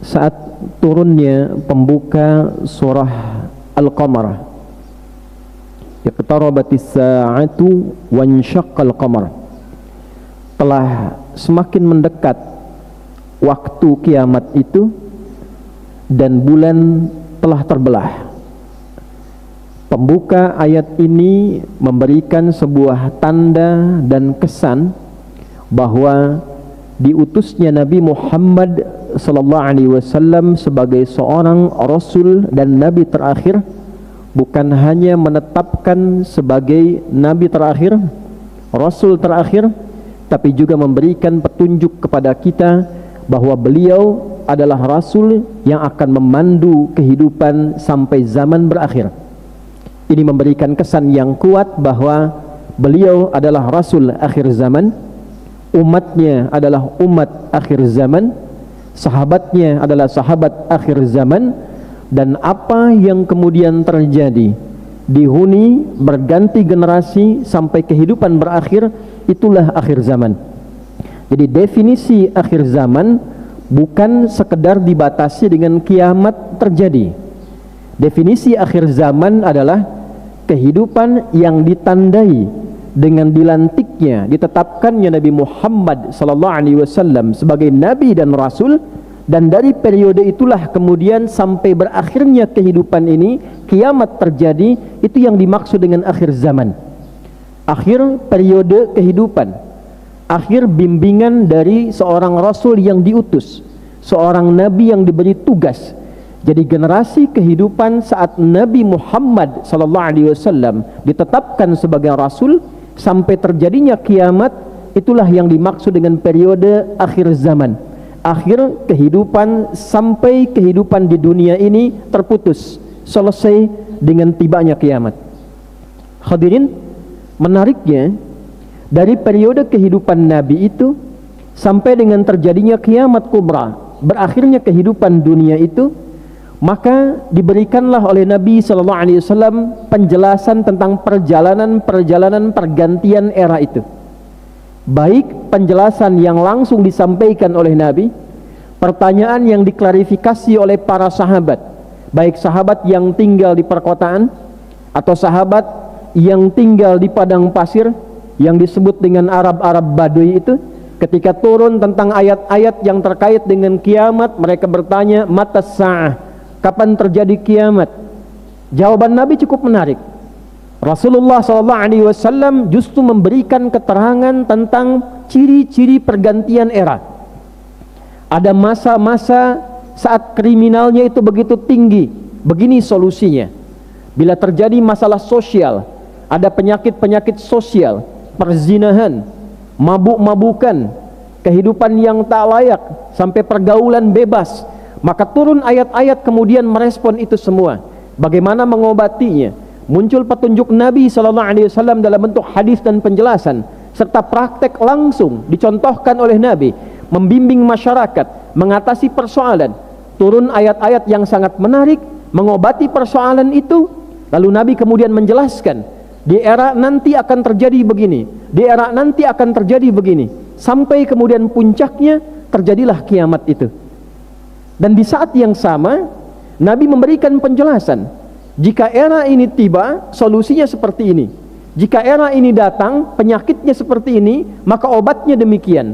saat turunnya pembuka surah Al-Qamar, iqtarabatis sa'atu wansyaqqal qamar, telah semakin mendekat waktu kiamat itu dan bulan telah terbelah. Pembuka ayat ini memberikan sebuah tanda dan kesan bahwa diutusnya Nabi Muhammad sallallahu alaihi wasallam sebagai seorang rasul dan nabi terakhir bukan hanya menetapkan sebagai nabi terakhir, rasul terakhir, tapi juga memberikan petunjuk kepada kita bahwa beliau adalah rasul yang akan memandu kehidupan sampai zaman berakhir. Ini memberikan kesan yang kuat bahwa beliau adalah rasul akhir zaman, umatnya adalah umat akhir zaman, sahabatnya adalah sahabat akhir zaman, dan apa yang kemudian terjadi dihuni berganti generasi sampai kehidupan berakhir, itulah akhir zaman. Jadi definisi akhir zaman bukan sekedar dibatasi dengan kiamat terjadi. Definisi akhir zaman adalah kehidupan yang ditandai dengan dilantiknya, ditetapkannya Nabi Muhammad sallallahu alaihi wasallam sebagai nabi dan rasul, dan dari periode itulah kemudian sampai berakhirnya kehidupan ini, kiamat terjadi. Itu yang dimaksud dengan akhir zaman, akhir periode kehidupan, akhir bimbingan dari seorang rasul yang diutus, seorang nabi yang diberi tugas. Jadi generasi kehidupan saat Nabi Muhammad sallallahu alaihi wasallam ditetapkan sebagai rasul sampai terjadinya kiamat, itulah yang dimaksud dengan periode akhir zaman, akhir kehidupan sampai kehidupan di dunia ini terputus, selesai dengan tibanya kiamat. Hadirin, menariknya dari periode kehidupan Nabi itu sampai dengan terjadinya kiamat kubra, berakhirnya kehidupan dunia itu, maka diberikanlah oleh Nabi sallallahu alaihi wasallam penjelasan tentang perjalanan pergantian era itu. Baik penjelasan yang langsung disampaikan oleh Nabi, pertanyaan yang diklarifikasi oleh para sahabat, baik sahabat yang tinggal di perkotaan atau sahabat yang tinggal di padang pasir yang disebut dengan Arab-Arab Badui itu, ketika turun tentang ayat-ayat yang terkait dengan kiamat, mereka bertanya, matas sa'ah, kapan terjadi kiamat? Jawaban Nabi cukup menarik. Rasulullah SAW justru memberikan keterangan tentang ciri-ciri pergantian era. Ada masa-masa saat kriminalnya itu begitu tinggi. Begini solusinya. Bila terjadi masalah sosial, ada penyakit-penyakit sosial, perzinahan, mabuk-mabukan, kehidupan yang tak layak, sampai pergaulan bebas, maka turun ayat-ayat kemudian merespon itu semua. Bagaimana mengobatinya? Muncul petunjuk Nabi SAW dalam bentuk hadis dan penjelasan, serta praktek langsung dicontohkan oleh Nabi, membimbing masyarakat mengatasi persoalan. Turun ayat-ayat yang sangat menarik mengobati persoalan itu. Lalu Nabi kemudian menjelaskan, di era nanti akan terjadi begini, di era nanti akan terjadi begini, sampai kemudian puncaknya terjadilah kiamat itu. Dan di saat yang sama Nabi memberikan penjelasan, jika era ini tiba, solusinya seperti ini. Jika era ini datang, penyakitnya seperti ini, maka obatnya demikian.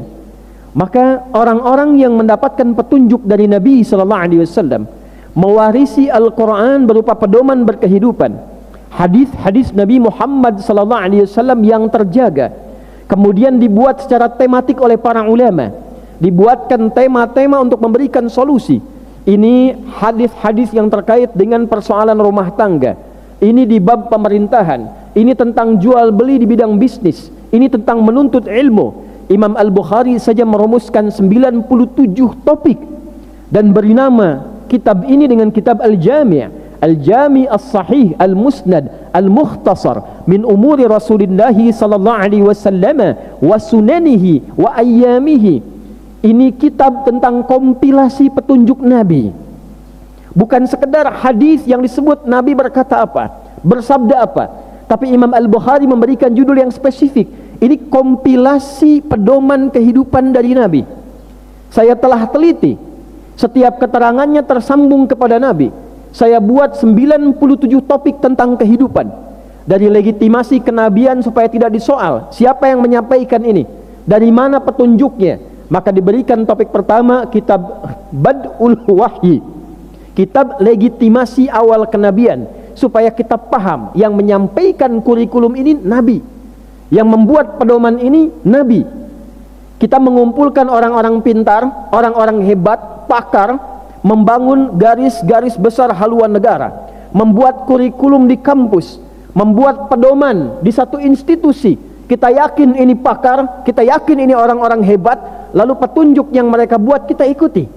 Maka orang-orang yang mendapatkan petunjuk dari Nabi sallallahu alaihi wasallam mewarisi Al-Qur'an berupa pedoman berkehidupan, hadis-hadis Nabi Muhammad sallallahu alaihi wasallam yang terjaga, kemudian dibuat secara tematik oleh para ulama, dibuatkan tema-tema untuk memberikan solusi. Ini hadis-hadis yang terkait dengan persoalan rumah tangga, ini di bab pemerintahan, ini tentang jual beli di bidang bisnis, ini tentang menuntut ilmu. Imam Al-Bukhari saja merumuskan 97 topik dan beri nama kitab ini dengan kitab Al-Jami', Al-Jami' As-Sahih Al-Musnad Al-Mukhtasar min umuri Rasulillah sallallahu alaihi wasallam wa sunanihi wa ayyamihi. Ini kitab tentang kompilasi petunjuk Nabi, bukan sekedar hadis yang disebut Nabi berkata apa, bersabda apa, tapi Imam Al-Bukhari memberikan judul yang spesifik. Ini kompilasi pedoman kehidupan dari Nabi. Saya telah teliti, setiap keterangannya tersambung kepada Nabi. Saya buat 97 topik tentang kehidupan, dari legitimasi kenabian supaya tidak disoal. Siapa yang menyampaikan ini? Dari mana petunjuknya? Maka diberikan topik pertama, kitab Bad'ul Wahyi, kitab legitimasi awal kenabian, supaya kita paham yang menyampaikan kurikulum ini Nabi, yang membuat pedoman ini Nabi. Kita mengumpulkan orang-orang pintar, orang-orang hebat, pakar, membangun garis-garis besar haluan negara, membuat kurikulum di kampus, membuat pedoman di satu institusi. Kita yakin ini pakar, kita yakin ini orang-orang hebat, lalu petunjuk yang mereka buat kita ikuti.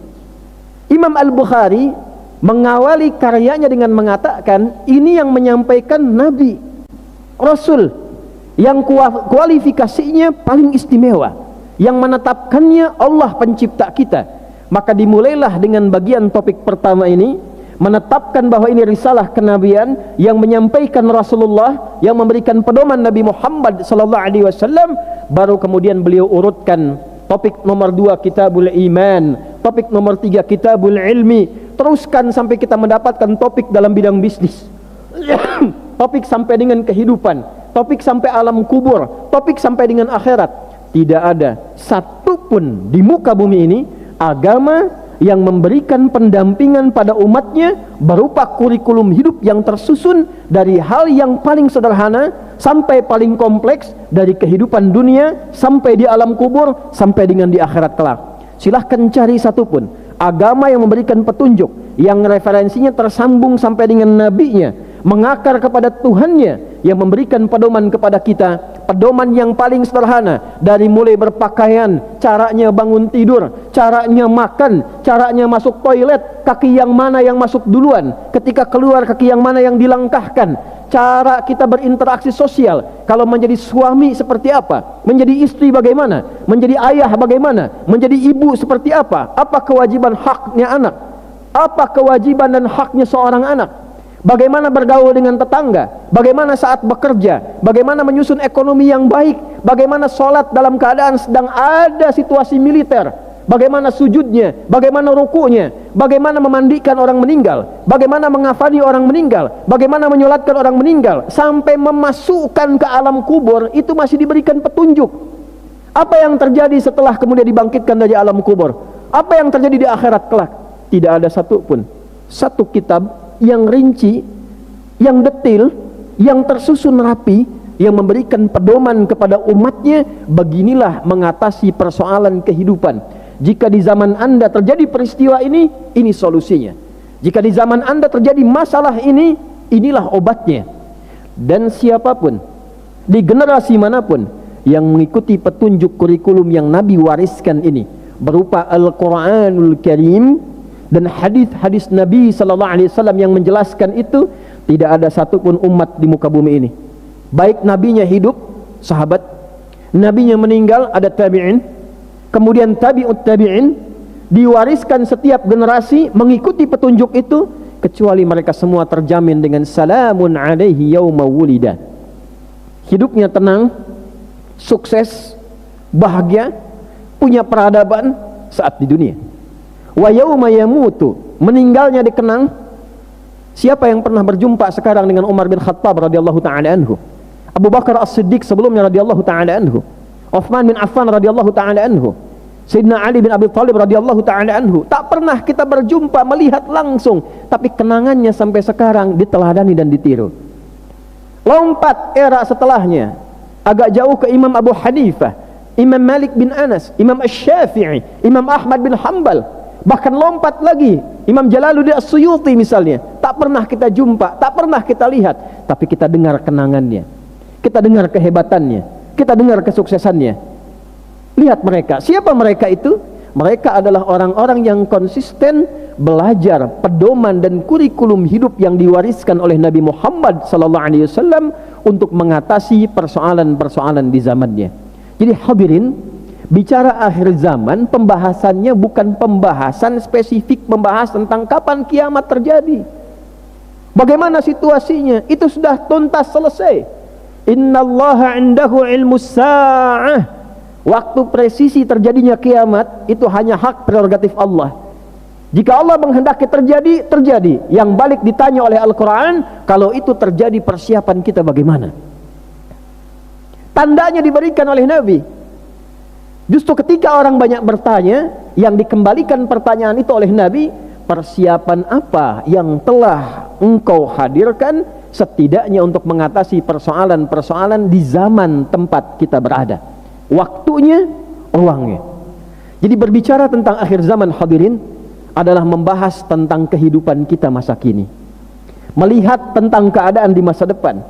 Imam Al-Bukhari mengawali karyanya dengan mengatakan, ini yang menyampaikan Nabi, Rasul, yang kualifikasinya paling istimewa, yang menetapkannya Allah pencipta kita. Maka dimulailah dengan bagian topik pertama ini, menetapkan bahwa ini risalah kenabian yang menyampaikan Rasulullah, yang memberikan pedoman Nabi Muhammad sallallahu alaihi wasallam. Baru kemudian beliau urutkan topik nomor 2 Kitabul Iman, topik nomor 3 Kitabul Ilmi, teruskan sampai kita mendapatkan topik dalam bidang bisnis, topik sampai dengan kehidupan, topik sampai alam kubur, topik sampai dengan akhirat. Tidak ada satupun di muka bumi ini agama yang memberikan pendampingan pada umatnya berupa kurikulum hidup yang tersusun dari hal yang paling sederhana sampai paling kompleks, dari kehidupan dunia sampai di alam kubur sampai dengan di akhirat kelak. Silahkan cari satupun agama yang memberikan petunjuk yang referensinya tersambung sampai dengan nabinya, mengakar kepada Tuhannya, yang memberikan pedoman kepada kita, pedoman yang paling sederhana, dari mulai berpakaian, caranya bangun tidur, caranya makan, caranya masuk toilet, kaki yang mana yang masuk duluan, ketika keluar kaki yang mana yang dilangkahkan, cara kita berinteraksi sosial, kalau menjadi suami seperti apa, menjadi istri bagaimana, menjadi ayah bagaimana, menjadi ibu seperti apa kewajiban haknya anak, apa kewajiban dan haknya seorang anak, bagaimana bergaul dengan tetangga, bagaimana saat bekerja, bagaimana menyusun ekonomi yang baik, bagaimana sholat dalam keadaan sedang ada situasi militer, bagaimana sujudnya, bagaimana rukunya, bagaimana memandikan orang meninggal, bagaimana mengafani orang meninggal, bagaimana menyolatkan orang meninggal, sampai memasukkan ke alam kubur. Itu masih diberikan petunjuk. Apa yang terjadi setelah kemudian dibangkitkan dari alam kubur, apa yang terjadi di akhirat kelak. Tidak ada satupun, satu kitab yang rinci, yang detail, yang tersusun rapi, yang memberikan pedoman kepada umatnya. Beginilah mengatasi persoalan kehidupan. Jika di zaman Anda terjadi peristiwa ini solusinya. Jika di zaman Anda terjadi masalah ini, inilah obatnya. Dan siapapun di generasi manapun yang mengikuti petunjuk kurikulum yang Nabi wariskan ini, berupa Al-Quranul Karim dan hadis-hadis Nabi sallallahu alaihi wasallam yang menjelaskan itu, tidak ada satupun umat di muka bumi ini, baik nabinya hidup, sahabat, nabinya meninggal, ada tabi'in, kemudian tabi'ut tabi'in, diwariskan setiap generasi mengikuti petunjuk itu, kecuali mereka semua terjamin dengan salamun alaihi yauma wulida, hidupnya tenang, sukses, bahagia, punya peradaban saat di dunia. Wa yauma yamutu, meninggalnya dikenang. Siapa yang pernah berjumpa sekarang dengan Umar bin Khattab radhiyallahu taala anhu, Abu Bakar As-Siddiq sebelumnya radhiyallahu taala anhu, Uthman bin Affan radhiyallahu taala anhu, Sayyidina Ali bin Abi Thalib radhiyallahu taala anhu, tak pernah kita berjumpa melihat langsung, tapi kenangannya sampai sekarang diteladani dan ditiru. Lompat era setelahnya agak jauh ke Imam Abu Hanifah, Imam Malik bin Anas, Imam Asy-Syafi'i, Imam Ahmad bin Hanbal. Bahkan lompat lagi Imam Jalaluddin As-Suyuti misalnya, tak pernah kita jumpa, tak pernah kita lihat, tapi kita dengar kenangannya, kita dengar kehebatannya, kita dengar kesuksesannya. Lihat mereka, siapa mereka itu? Mereka adalah orang-orang yang konsisten belajar pedoman dan kurikulum hidup yang diwariskan oleh Nabi Muhammad sallallahu alaihi wasallam untuk mengatasi persoalan-persoalan di zamannya. Jadi hadirin, bicara akhir zaman, pembahasannya bukan pembahasan spesifik membahas tentang kapan kiamat terjadi, bagaimana situasinya, itu sudah tuntas selesai. Innallaha indahu ilmus sa'ah Waktu presisi terjadinya kiamat itu hanya hak prerogatif Allah. Jika Allah menghendaki terjadi, terjadi. Yang balik ditanya oleh Al-Quran, kalau itu terjadi persiapan kita bagaimana? Tandanya diberikan oleh Nabi. Justru ketika orang banyak bertanya, yang dikembalikan pertanyaan itu oleh Nabi, persiapan apa yang telah engkau hadirkan setidaknya untuk mengatasi persoalan-persoalan di zaman tempat kita berada, waktunya, ruangnya. Jadi berbicara tentang akhir zaman, hadirin, adalah membahas tentang kehidupan kita masa kini, melihat tentang keadaan di masa depan.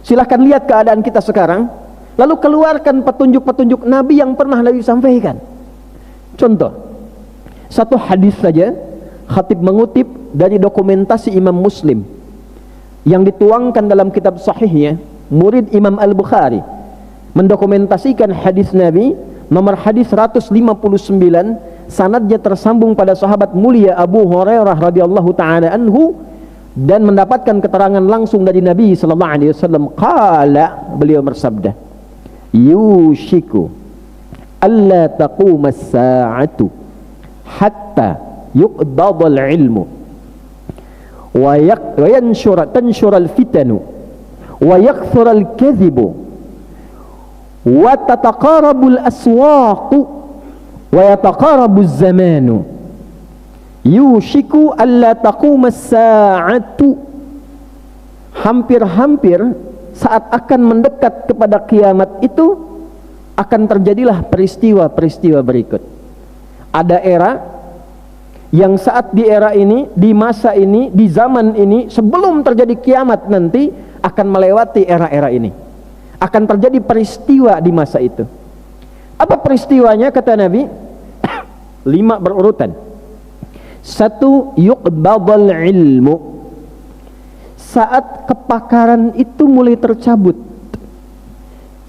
Silahkan lihat keadaan kita sekarang, lalu keluarkan petunjuk-petunjuk Nabi yang pernah Nabi sampaikan. Contoh, satu hadis saja khatib mengutip dari dokumentasi Imam Muslim yang dituangkan dalam kitab sahihnya, murid Imam Al-Bukhari mendokumentasikan hadis Nabi nomor hadis 159, sanadnya tersambung pada sahabat mulia Abu Hurairah radhiyallahu taala anhu, dan mendapatkan keterangan langsung dari Nabi sallallahu alaihi wasallam. Qala, beliau bersabda, yushiku alla taquma as-sa'atu hatta yuqdadal ilmu wa tanshura al-fitanu wa yakthura al-kadhibu wa tataqarabu al-aswaqu wa yataqarabu az-zamanu. Yushiku alla taquma as-sa'atu, hampir-hampir saat akan mendekat kepada kiamat itu akan terjadilah peristiwa-peristiwa berikut. Ada era yang saat di era ini, di masa ini, di zaman ini, sebelum terjadi kiamat nanti akan melewati era-era ini. Akan terjadi peristiwa di masa itu. Apa peristiwanya kata Nabi? 5 berurutan. 1, yuqbadal ilmu. Saat kepakaran itu mulai tercabut,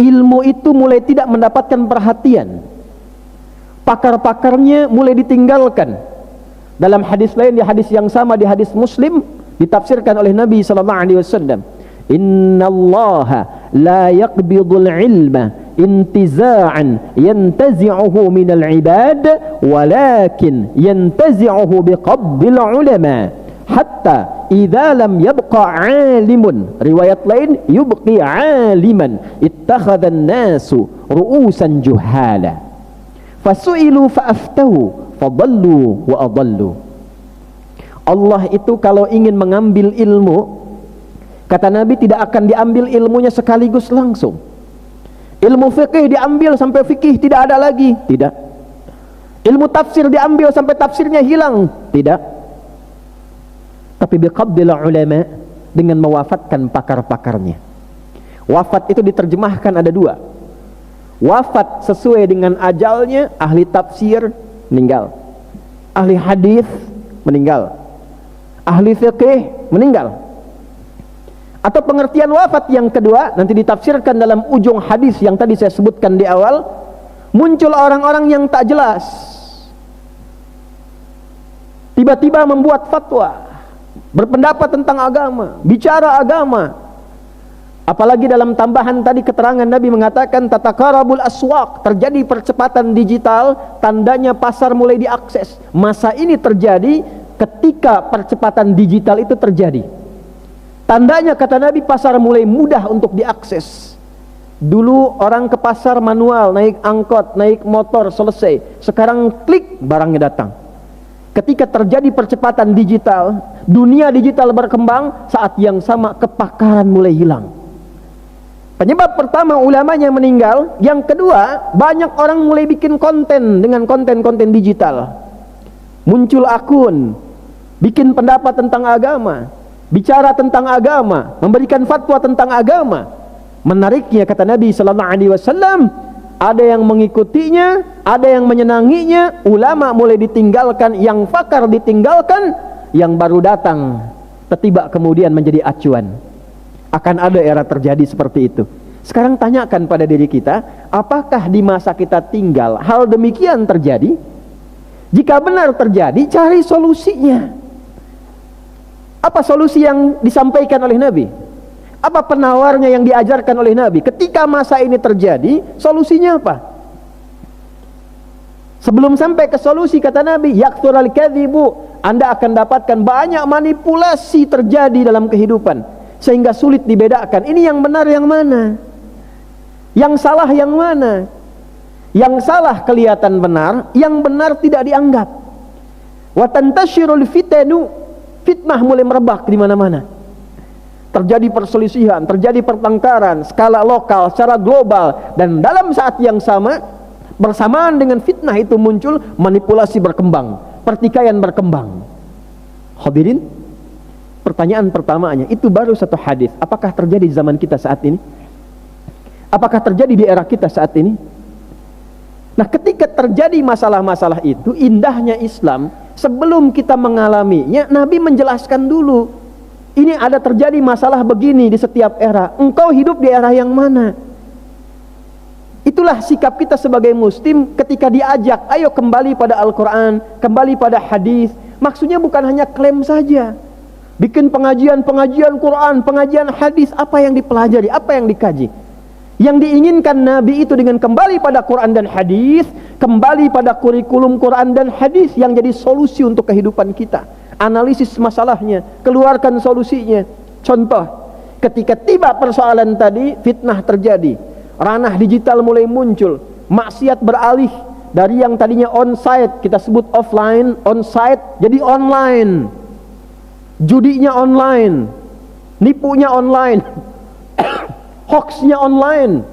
ilmu itu mulai tidak mendapatkan perhatian, pakar-pakarnya mulai ditinggalkan. Dalam hadis lain, di hadis yang sama, di hadis Muslim, ditafsirkan oleh Nabi sallallahu alaihi wasallam, innallaha la yaqbidul ilma intiza'an yantazi'uhu minal ibad walakin yantazi'uhu biqabdil ulama hatta idza lam yabqa 'alimun, riwayat lain yubqi 'aliman ittakhadha an-nasu ru'usan juhala fasu'ilu fa'aftahu fadallu wa adallu. Allah itu kalau ingin mengambil ilmu, kata Nabi, tidak akan diambil ilmunya sekaligus langsung. Ilmu fikih diambil sampai fikih tidak ada lagi, tidak. Ilmu tafsir diambil sampai tafsirnya hilang, tidak. Tapi biqabdil ulama, dengan mewafatkan pakar-pakarnya. Wafat itu diterjemahkan ada 2. Wafat sesuai dengan ajalnya, ahli tafsir meninggal, ahli hadis meninggal, ahli fikih meninggal. Atau pengertian wafat yang kedua nanti ditafsirkan dalam ujung hadis yang tadi saya sebutkan di awal, muncul orang-orang yang tak jelas, tiba-tiba membuat fatwa, berpendapat tentang agama, bicara agama. Apalagi dalam tambahan tadi keterangan Nabi mengatakan tatakarabul aswaq, terjadi percepatan digital, tandanya pasar mulai diakses. Masa ini terjadi ketika percepatan digital itu terjadi. Tandanya kata Nabi, pasar mulai mudah untuk diakses. Dulu orang ke pasar manual, naik angkot, naik motor, selesai. Sekarang klik, barangnya datang. Ketika terjadi percepatan digital, dunia digital berkembang, saat yang sama kepakaran mulai hilang. Penyebab pertama, ulamanya meninggal. Yang kedua, banyak orang mulai bikin konten dengan konten-konten digital. Muncul akun, bikin pendapat tentang agama, bicara tentang agama, memberikan fatwa tentang agama. Menariknya kata Nabi sallallahu alaihi wasallam, ada yang mengikutinya, ada yang menyenanginya. Ulama mulai ditinggalkan, yang fakar ditinggalkan, yang baru datang tiba kemudian menjadi acuan. Akan ada era terjadi seperti itu. Sekarang tanyakan pada diri kita, apakah di masa kita tinggal hal demikian terjadi? Jika benar terjadi, cari solusinya. Apa solusi yang disampaikan oleh Nabi? Apa penawarnya yang diajarkan oleh Nabi? Ketika masa ini terjadi, solusinya apa? Sebelum sampai ke solusi, kata Nabi, yakthurul kadhibu, Anda akan dapatkan banyak manipulasi terjadi dalam kehidupan, sehingga sulit dibedakan ini yang benar yang mana, yang salah yang mana. Yang salah kelihatan benar, yang benar tidak dianggap. Wa tantashirul fitanu, fitnah mulai merebak di mana-mana. Terjadi perselisihan, terjadi pertengkaran skala lokal, secara global, dan dalam saat yang sama, bersamaan dengan fitnah itu muncul, manipulasi berkembang, pertikaian berkembang. Hadirin, pertanyaan pertamanya, itu baru satu hadis. Apakah terjadi di zaman kita saat ini? Apakah terjadi di era kita saat ini? Nah, ketika terjadi masalah-masalah itu, indahnya Islam, sebelum kita mengalaminya, Nabi menjelaskan dulu, ini ada terjadi masalah begini di setiap era. Engkau hidup di era yang mana? Itulah sikap kita sebagai muslim ketika diajak, ayo kembali pada Al-Quran, kembali pada hadis. Maksudnya bukan hanya klaim saja, bikin pengajian Quran, pengajian hadis. Apa yang dipelajari, apa yang dikaji? Yang diinginkan Nabi itu dengan kembali pada Quran dan hadis, kembali pada kurikulum Quran dan hadis yang jadi solusi untuk kehidupan kita. Analisis masalahnya, keluarkan solusinya. Contoh, ketika tiba persoalan tadi, fitnah terjadi, ranah digital mulai muncul, maksiat beralih dari yang tadinya on-site, kita sebut offline, on-site jadi online, judinya online, nipunya online, hoaxnya online,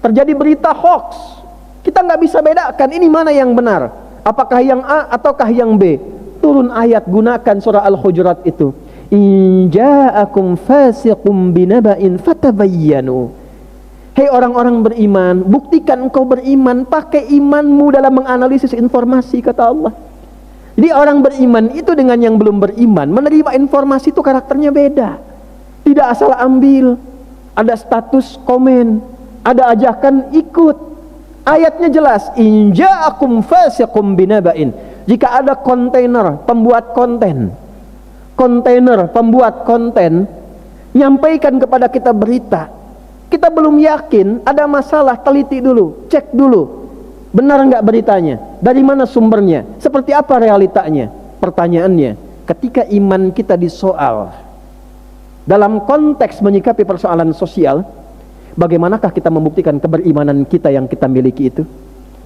terjadi berita hoax. Kita nggak bisa bedakan ini mana yang benar, apakah yang A ataukah yang B. Turun ayat, gunakan surah Al-Hujurat itu, in ja'akum fasiqum binaba'in fatabayyanu. Hei orang-orang beriman, buktikan engkau beriman, pakai imanmu dalam menganalisis informasi, kata Allah. Jadi orang beriman itu dengan yang belum beriman, menerima informasi itu karakternya beda. Tidak asal ambil, ada status komen, ada ajakan ikut. Ayatnya jelas, in ja'akum fasiqum binaba'in. Jika ada kontainer pembuat konten, nyampaikan kepada kita berita, kita belum yakin, ada masalah, teliti dulu, cek dulu, benar enggak beritanya, dari mana sumbernya, seperti apa realitanya. Pertanyaannya, ketika iman kita disoal dalam konteks menyikapi persoalan sosial, bagaimanakah kita membuktikan keberimanan kita yang kita miliki itu?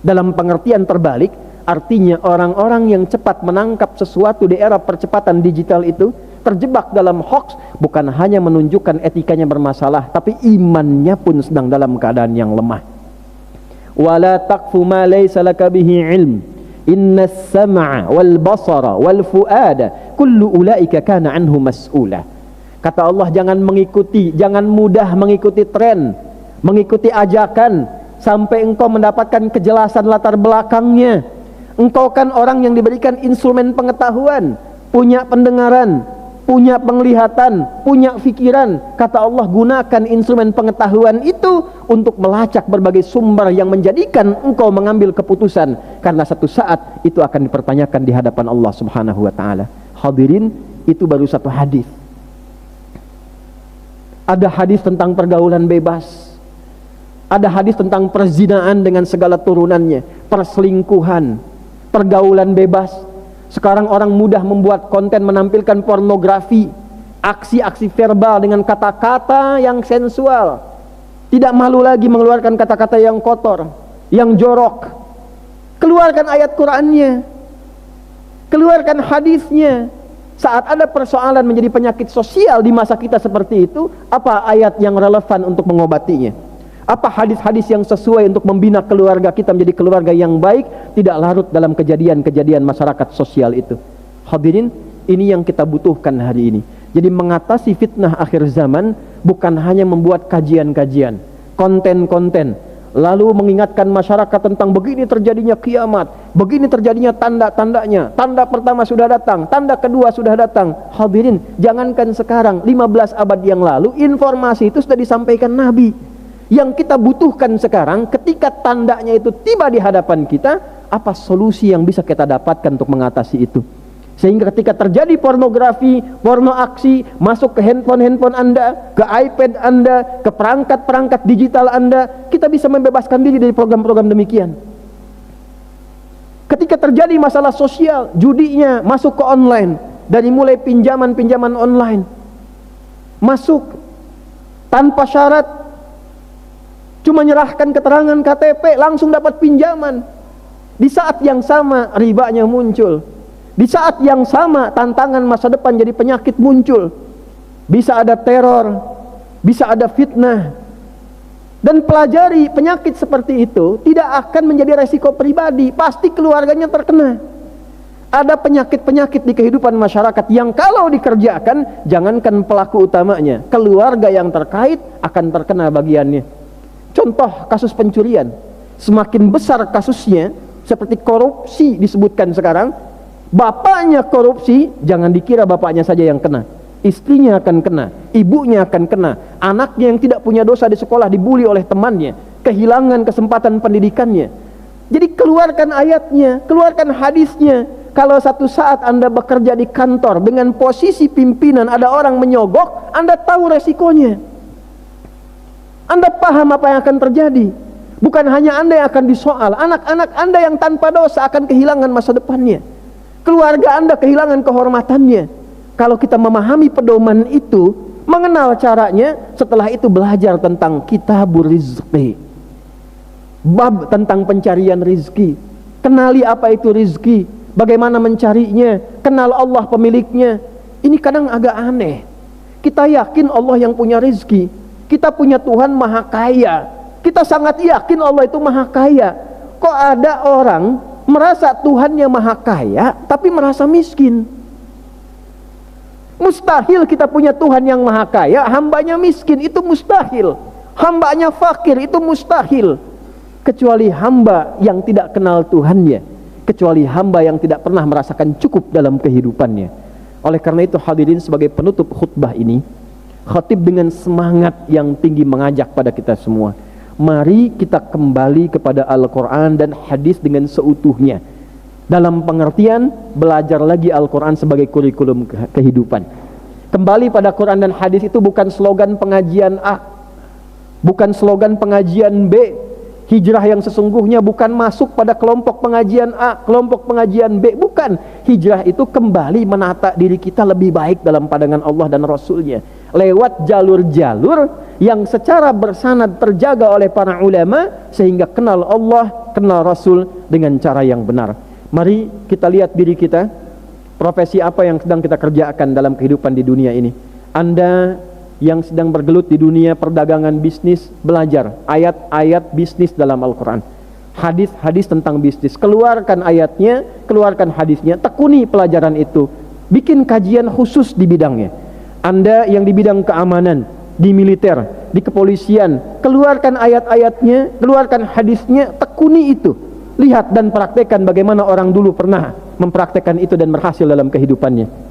Dalam pengertian terbalik, artinya orang-orang yang cepat menangkap sesuatu di era percepatan digital itu terjebak dalam hoax, bukan hanya menunjukkan etikanya bermasalah, tapi imannya pun sedang dalam keadaan yang lemah. Wala taqfu ma laysa laka bihi ilm, innas sam'a wal basara wal fuada kullu ulaika kana anhu mas'ula. Kata Allah, jangan mudah mengikuti tren, mengikuti ajakan sampai engkau mendapatkan kejelasan latar belakangnya. Engkau kan orang yang diberikan instrumen pengetahuan, punya pendengaran, punya penglihatan, punya pikiran. Kata Allah, gunakan instrumen pengetahuan itu untuk melacak berbagai sumber yang menjadikan engkau mengambil keputusan, karena satu saat itu akan dipertanyakan di hadapan Allah Subhanahu wa taala. Hadirin, itu baru satu hadis. Ada hadis tentang pergaulan bebas, ada hadis tentang perzinaan dengan segala turunannya, perselingkuhan, pergaulan bebas. Sekarang orang mudah membuat konten menampilkan pornografi, aksi-aksi verbal dengan kata-kata yang sensual, tidak malu lagi mengeluarkan kata-kata yang kotor, yang jorok. Keluarkan ayat Qur'annya, keluarkan hadisnya. Saat ada persoalan menjadi penyakit sosial di masa kita seperti itu, apa ayat yang relevan untuk mengobatinya? Apa hadis-hadis yang sesuai untuk membina keluarga kita menjadi keluarga yang baik, tidak larut dalam kejadian-kejadian masyarakat sosial itu? Hadirin, ini yang kita butuhkan hari ini. Jadi mengatasi fitnah akhir zaman bukan hanya membuat kajian-kajian, konten-konten, lalu mengingatkan masyarakat tentang begini terjadinya kiamat, begini terjadinya tanda-tandanya, tanda pertama sudah datang, tanda kedua sudah datang. Hadirin, jangankan sekarang, 15 abad yang lalu informasi itu sudah disampaikan Nabi. Yang kita butuhkan sekarang, ketika tandanya itu tiba di hadapan kita, apa solusi yang bisa kita dapatkan untuk mengatasi itu? Sehingga ketika terjadi pornografi, porno aksi masuk ke handphone Anda, ke iPad Anda, ke perangkat-perangkat digital Anda, kita bisa membebaskan diri dari program-program demikian. Ketika terjadi masalah sosial, judinya masuk ke online, dari mulai pinjaman-pinjaman online, masuk tanpa syarat, cuma nyerahkan keterangan KTP langsung dapat pinjaman. Di saat yang sama ribanya muncul, di saat yang sama tantangan masa depan jadi penyakit muncul. Bisa ada teror, bisa ada fitnah. Dan pelajari penyakit seperti itu tidak akan menjadi resiko pribadi, pasti keluarganya terkena. Ada penyakit-penyakit di kehidupan masyarakat yang kalau dikerjakan, jangankan pelaku utamanya, keluarga yang terkait akan terkena bagiannya. Contoh kasus pencurian, semakin besar kasusnya, seperti korupsi disebutkan sekarang, bapaknya korupsi, jangan dikira bapaknya saja yang kena, istrinya akan kena, ibunya akan kena, anaknya yang tidak punya dosa di sekolah dibully oleh temannya, kehilangan kesempatan pendidikannya. Jadi keluarkan ayatnya, keluarkan hadisnya. Kalau satu saat Anda bekerja di kantor dengan posisi pimpinan, ada orang menyogok, Anda tahu resikonya, Anda paham apa yang akan terjadi. Bukan hanya Anda yang akan disoal, anak-anak Anda yang tanpa dosa akan kehilangan masa depannya, keluarga Anda kehilangan kehormatannya. Kalau kita memahami pedoman itu, mengenal caranya, setelah itu belajar tentang kitabur rizqi, bab tentang pencarian rizki. Kenali apa itu rizki, bagaimana mencarinya, kenal Allah pemiliknya. Ini kadang agak aneh. Kita yakin Allah yang punya rizki, kita punya Tuhan maha kaya, kita sangat yakin Allah itu maha kaya. Kok ada orang merasa Tuhannya maha kaya tapi merasa miskin? Mustahil kita punya Tuhan yang maha kaya, hambanya miskin, itu mustahil. Hambanya fakir, itu mustahil. Kecuali hamba yang tidak kenal Tuhannya, kecuali hamba yang tidak pernah merasakan cukup dalam kehidupannya. Oleh karena itu hadirin, sebagai penutup khutbah ini, khatib dengan semangat yang tinggi mengajak pada kita semua, mari kita kembali kepada Al-Quran dan hadis dengan seutuhnya. Dalam pengertian belajar lagi Al-Quran sebagai kurikulum kehidupan. Kembali pada Quran dan hadis itu bukan slogan pengajian A, bukan slogan pengajian B. Hijrah yang sesungguhnya bukan masuk pada kelompok pengajian A, kelompok pengajian B, bukan. Hijrah itu kembali menata diri kita lebih baik dalam pandangan Allah dan Rasulnya, lewat jalur-jalur yang secara bersanad terjaga oleh para ulama, sehingga kenal Allah, kenal Rasul dengan cara yang benar. Mari kita lihat diri kita, profesi apa yang sedang kita kerjakan dalam kehidupan di dunia ini. Anda yang sedang bergelut di dunia perdagangan bisnis, belajar ayat-ayat bisnis dalam Al-Quran, hadis-hadis tentang bisnis, keluarkan ayatnya, keluarkan hadisnya, tekuni pelajaran itu, bikin kajian khusus di bidangnya. Anda yang di bidang keamanan, di militer, di kepolisian, keluarkan ayat-ayatnya, keluarkan hadisnya, tekuni itu, lihat dan praktekkan bagaimana orang dulu pernah mempraktekkan itu dan berhasil dalam kehidupannya.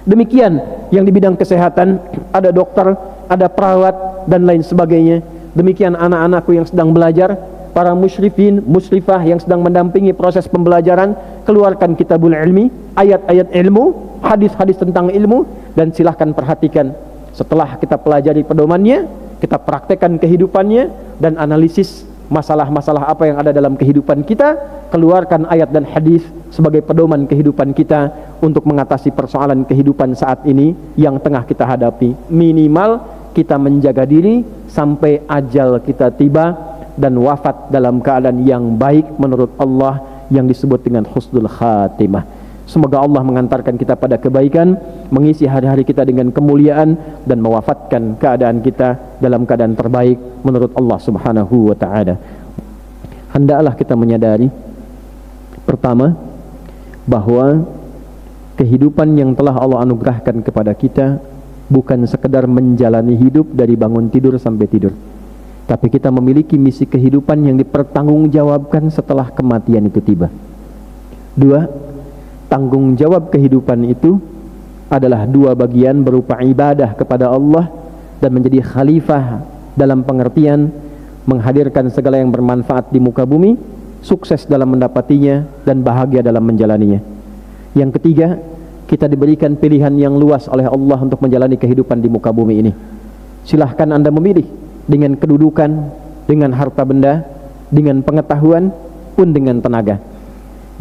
Demikian yang di bidang kesehatan, ada dokter, ada perawat dan lain sebagainya. Demikian anak-anakku yang sedang belajar, para musyrifin, musyrifah yang sedang mendampingi proses pembelajaran, keluarkan kitabul ilmi, ayat-ayat ilmu, hadis-hadis tentang ilmu, dan silahkan perhatikan. Setelah kita pelajari pedomannya, kita praktekkan kehidupannya dan analisis masalah-masalah apa yang ada dalam kehidupan kita, keluarkan ayat dan hadis sebagai pedoman kehidupan kita untuk mengatasi persoalan kehidupan saat ini yang tengah kita hadapi. Minimal kita menjaga diri sampai ajal kita tiba dan wafat dalam keadaan yang baik menurut Allah, yang disebut dengan husnul khatimah. Semoga Allah mengantarkan kita pada kebaikan, mengisi hari-hari kita dengan kemuliaan, dan mewafatkan keadaan kita dalam keadaan terbaik menurut Allah Subhanahu wa ta'ala. Hendaklah kita menyadari, pertama, bahwa kehidupan yang telah Allah anugerahkan kepada kita bukan sekedar menjalani hidup dari bangun tidur sampai tidur, tapi kita memiliki misi kehidupan yang dipertanggungjawabkan setelah kematian itu tiba. Dua, tanggung jawab kehidupan itu adalah dua bagian, berupa ibadah kepada Allah dan menjadi khalifah dalam pengertian menghadirkan segala yang bermanfaat di muka bumi, sukses dalam mendapatinya dan bahagia dalam menjalaninya. Yang ketiga, kita diberikan pilihan yang luas oleh Allah untuk menjalani kehidupan di muka bumi ini. Silahkan Anda memilih, dengan kedudukan, dengan harta benda, dengan pengetahuan, pun dengan tenaga.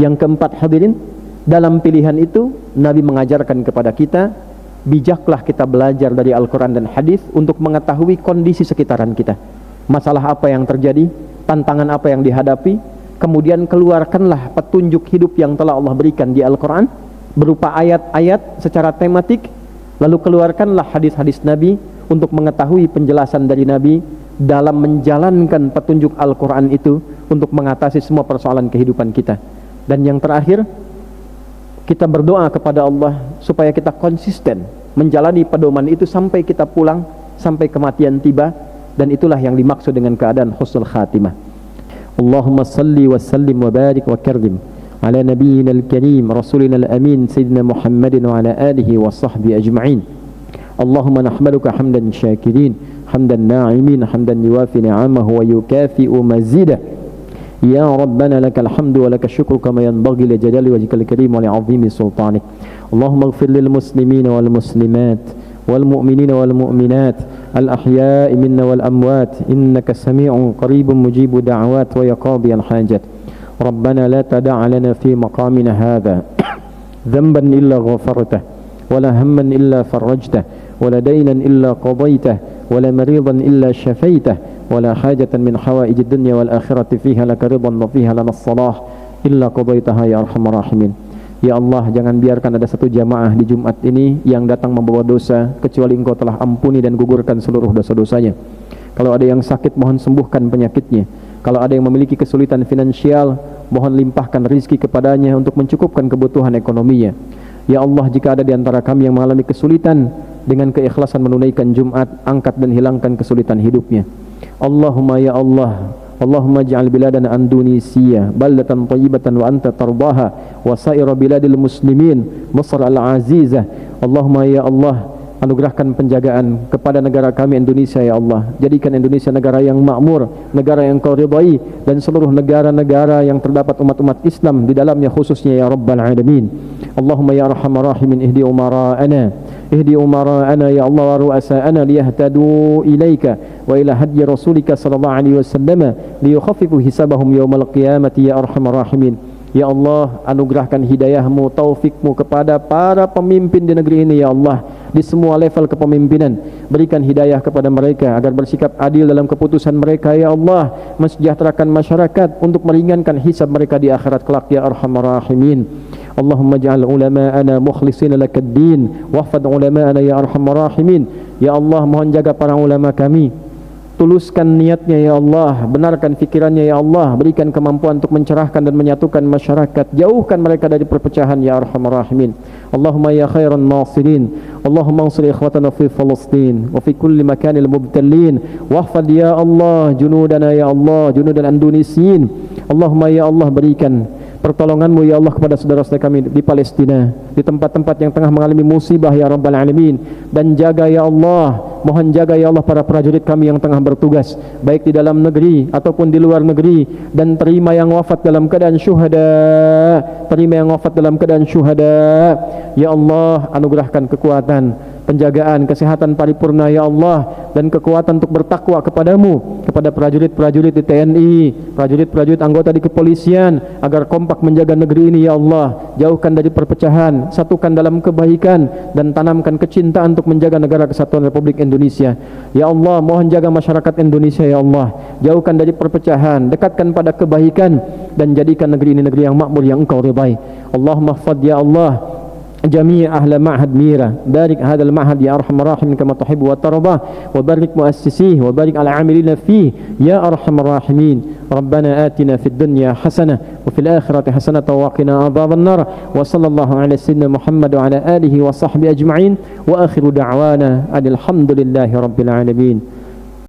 Yang keempat hadirin, dalam pilihan itu Nabi mengajarkan kepada kita, bijaklah kita belajar dari Al-Quran dan hadis untuk mengetahui kondisi sekitaran kita, masalah apa yang terjadi, tantangan apa yang dihadapi, kemudian keluarkanlah petunjuk hidup yang telah Allah berikan di Al-Quran berupa ayat-ayat secara tematik, lalu keluarkanlah hadis-hadis Nabi untuk mengetahui penjelasan dari Nabi dalam menjalankan petunjuk Al-Quran itu untuk mengatasi semua persoalan kehidupan kita. Dan yang terakhir, kita berdoa kepada Allah supaya kita konsisten menjalani pedoman itu sampai kita pulang, sampai kematian tiba, dan itulah yang dimaksud dengan keadaan husnul khatimah. Allahumma salli wa sallim wa barik wa karim ala nabiyyina al-karim rasulina al-amin sayyidina Muhammadin wa ala alihi wa sahbihi ajma'in. Allahumma nahmaduka hamdan syakirin, hamdan na'imin, hamdan yuwafi ni'amahu wa yukafi'u mazidah. Ya Rabbana lakal hamdu wa lakal syukru kama yanbaghi li jalali wajhikal karim wa li 'azimi sultanik. Allahumma ighfir lil muslimina wal muslimat wal mu'minina wal mu'minat al-ahya'i minna wal amwat innaka sami'un qaribun mujibu da'awat wa yaqadiyal hajat. Rabbana la tada'a lana fi maqamina hadha dhanban illa ghafartah wa la hamman illa farajtah wa la daynan illa qadaytah wa la maridan illa shafaitah wa la hajatan min hawaijid dunya wal akhirati fiha laka ridan wa fiha lana as-salah illa qadaytaha ya arhamar rahimin. Ya Allah, jangan biarkan ada satu jamaah di Jumat ini yang datang membawa dosa kecuali Engkau telah ampuni dan gugurkan seluruh dosa-dosanya. Kalau ada yang sakit, mohon sembuhkan penyakitnya. Kalau ada yang memiliki kesulitan finansial, mohon limpahkan rizki kepadanya untuk mencukupkan kebutuhan ekonominya. Ya Allah, jika ada di antara kami yang mengalami kesulitan, dengan keikhlasan menunaikan Jumat, angkat dan hilangkan kesulitan hidupnya. Allahumma ya Allah, Allahumma ja'al biladana Indonesia baldatan thayyibatan wa anta tardaha wa sa'ira biladil muslimin Masr al-azizah. Allahumma ya Allah, anugerahkan penjagaan kepada negara kami Indonesia ya Allah. Jadikan Indonesia negara yang makmur, negara yang Kau ridai, dan seluruh negara-negara yang terdapat umat-umat Islam di dalamnya khususnya ya Rabbal Alamin. Allahumma ya Arhamar Rahimin, ihdi umara'ana ya Allah wa ru'asa'ana liyahtadu ilaika wa ila hadyi rasulika sallallahu alaihi wasallam liyukhaffifu hisabahum yawmal qiyamati ya Arhamar Rahimin. Ya Allah, anugerahkan hidayahmu, taufikmu kepada para pemimpin di negeri ini ya Allah, di semua level kepemimpinan. Berikan hidayah kepada mereka agar bersikap adil dalam keputusan mereka ya Allah, mensejahterakan masyarakat untuk meringankan hisab mereka di akhirat kelak ya Arhamar Rahimin. Allahumma ja'al ulama'ana mukhlisina lakad-din wahfad ulama'ana ya Arhamar Rahimin. Ya Allah, mohon jaga para ulama kami, tuluskan niatnya ya Allah, benarkan fikirannya ya Allah, berikan kemampuan untuk mencerahkan dan menyatukan masyarakat, jauhkan mereka dari perpecahan ya Arhamar Rahimin. Allahumma ya khairan nasirin, Allahumma ansur ikhwatana fi Palestin wa fi kulli makanil mubtalin wahfad ya Allah junudana ya Allah, junudal Indonesiin. Allahumma ya Allah, berikan pertolonganmu ya Allah kepada saudara-saudara kami di Palestina, di tempat-tempat yang tengah mengalami musibah ya Rabbal Alamin. Dan jaga ya Allah, mohon jaga ya Allah para prajurit kami yang tengah bertugas baik di dalam negeri ataupun di luar negeri, dan terima yang wafat dalam keadaan syuhada, terima yang wafat dalam keadaan syuhada ya Allah. Anugerahkan kekuatan, penjagaan, kesehatan paripurna ya Allah, dan kekuatan untuk bertakwa kepadamu, kepada prajurit-prajurit di TNI, prajurit-prajurit anggota di kepolisian, agar kompak menjaga negeri ini ya Allah. Jauhkan dari perpecahan, satukan dalam kebaikan, dan tanamkan kecintaan untuk menjaga negara kesatuan Republik Indonesia ya Allah. Mohon jaga masyarakat Indonesia ya Allah, jauhkan dari perpecahan, dekatkan pada kebaikan, dan jadikan negeri ini negeri yang makmur yang Engkau ridai. Allahumma hfadz ya Allah جميع أهل معهد ميرا، بارك هذا المعهد يا أرحم الراحمين كما تحب وترضى، وبارك مؤسسيه وبارك على عاملين فيه يا أرحم الراحمين. ربنا آتنا في الدنيا حسنة وفي الآخرة حسنة وقنا عذاب النار. وصلى الله على سيدنا محمد وعلى آله وصحبه أجمعين، وآخر دعوانا أن الحمد لله رب العالمين.